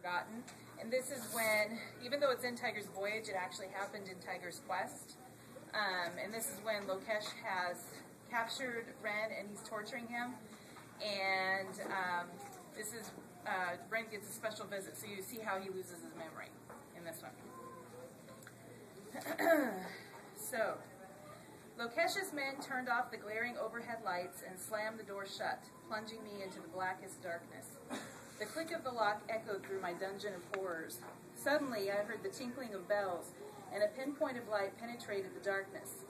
forgotten. And this is when, even though it's in Tiger's Voyage, it actually happened in Tiger's Quest. And this is when Lokesh has captured Ren and he's torturing him. And this is, Ren gets a special visit, so you see how he loses his memory in this one. So, Lokesh's men turned off the glaring overhead lights and slammed the door shut, plunging me into the blackest darkness. The click of the lock echoed through my dungeon of horrors. Suddenly, I heard the tinkling of bells, and a pinpoint of light penetrated the darkness.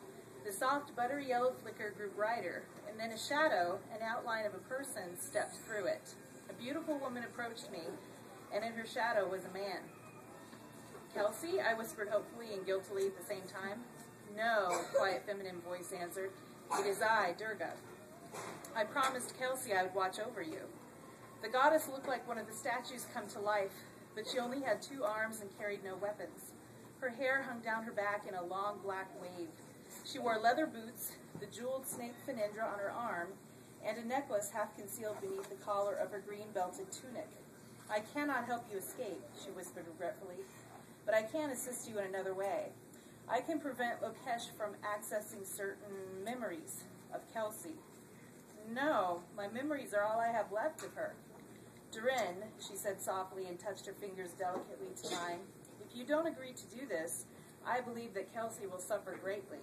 The soft, buttery yellow flicker grew brighter, and then a shadow, an outline of a person, stepped through it. A beautiful woman approached me, and in her shadow was a man. "Kelsey?" I whispered hopefully and guiltily at the same time. "No," quiet feminine voice answered. "It is I, Durga. I promised Kelsey I would watch over you." The goddess looked like one of the statues come to life, but she only had 2 arms and carried no weapons. Her hair hung down her back in a long black wave. She wore leather boots, the jeweled snake phanindra on her arm, and a necklace half concealed beneath the collar of her green-belted tunic. "I cannot help you escape," she whispered regretfully, "but I can assist you in another way. I can prevent Lokesh from accessing certain memories of Kelsey." "No, my memories are all I have left of her." "Durin," she said softly and touched her fingers delicately to mine, "if you don't agree to do this, I believe that Kelsey will suffer gravely.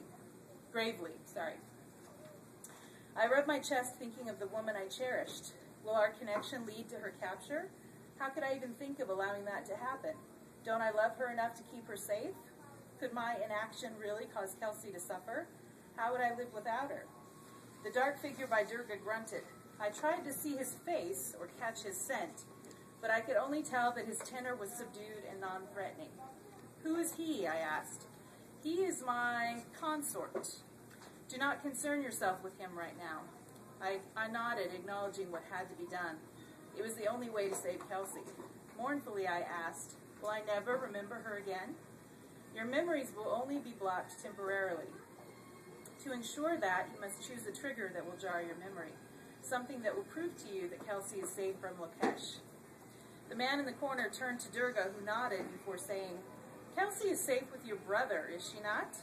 I rubbed my chest thinking of the woman I cherished. Will our connection lead to her capture? How could I even think of allowing that to happen? Don't I love her enough to keep her safe? Could my inaction really cause Kelsey to suffer? How would I live without her? The dark figure by Durga grunted. I tried to see his face or catch his scent, but I could only tell that his tenor was subdued and non-threatening. "Who is he?" I asked. "He is my consort. Do not concern yourself with him right now." I nodded, acknowledging what had to be done. It was the only way to save Kelsey. Mournfully, I asked, "Will I never remember her again?" "Your memories will only be blocked temporarily. To ensure that, you must choose a trigger that will jar your memory, something that will prove to you that Kelsey is safe from Lokesh." The man in the corner turned to Durga, who nodded before saying, "Kelsey is safe with your brother, is she not?"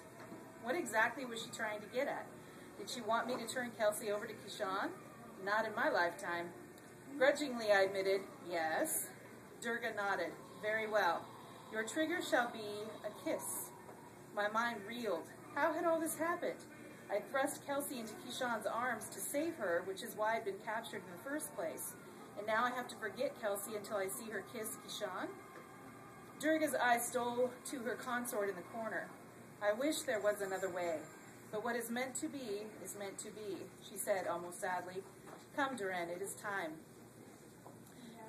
What exactly was she trying to get at? Did she want me to turn Kelsey over to Kishan? Not in my lifetime. Grudgingly, I admitted, "Yes." Durga nodded. "Very well. Your trigger shall be a kiss." My mind reeled. How had all this happened? I thrust Kelsey into Kishan's arms to save her, which is why I'd been captured in the first place. And now I have to forget Kelsey until I see her kiss Kishan? Durga's eyes stole to her consort in the corner. "I wish there was another way. But what is meant to be is meant to be," she said almost sadly. "Come, Durin, it is time."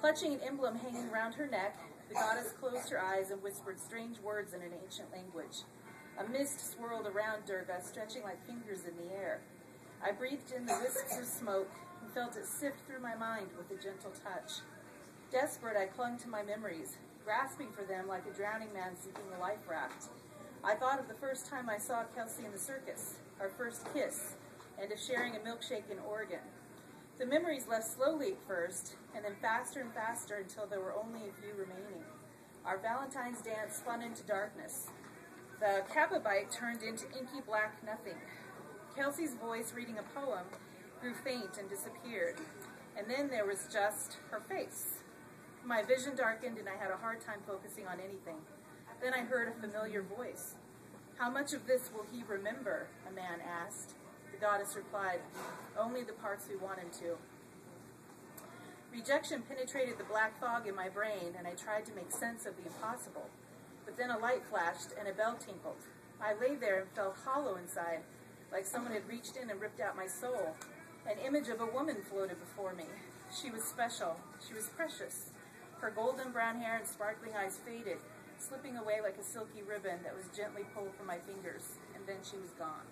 Clutching an emblem hanging round her neck, the goddess closed her eyes and whispered strange words in an ancient language. A mist swirled around Durga, stretching like fingers in the air. I breathed in the wisps of smoke and felt it sift through my mind with a gentle touch. Desperate, I clung to my memories, grasping for them like a drowning man seeking a life raft. I thought of the first time I saw Kelsey in the circus, our first kiss, and of sharing a milkshake in Oregon. The memories left slowly at first, and then faster and faster until there were only a few remaining. Our Valentine's dance spun into darkness. The kappa bite turned into inky black nothing. Kelsey's voice reading a poem grew faint and disappeared, and then there was just her face. My vision darkened and I had a hard time focusing on anything. Then I heard a familiar voice. "How much of this will he remember?" a man asked. The goddess replied, "Only the parts we want him to." Rejection penetrated the black fog in my brain, and I tried to make sense of the impossible. But then a light flashed and a bell tinkled. I lay there and felt hollow inside, like someone had reached in and ripped out my soul. An image of a woman floated before me. She was special. She was precious. Her golden brown hair and sparkling eyes faded, slipping away like a silky ribbon that was gently pulled from my fingers, and then she was gone.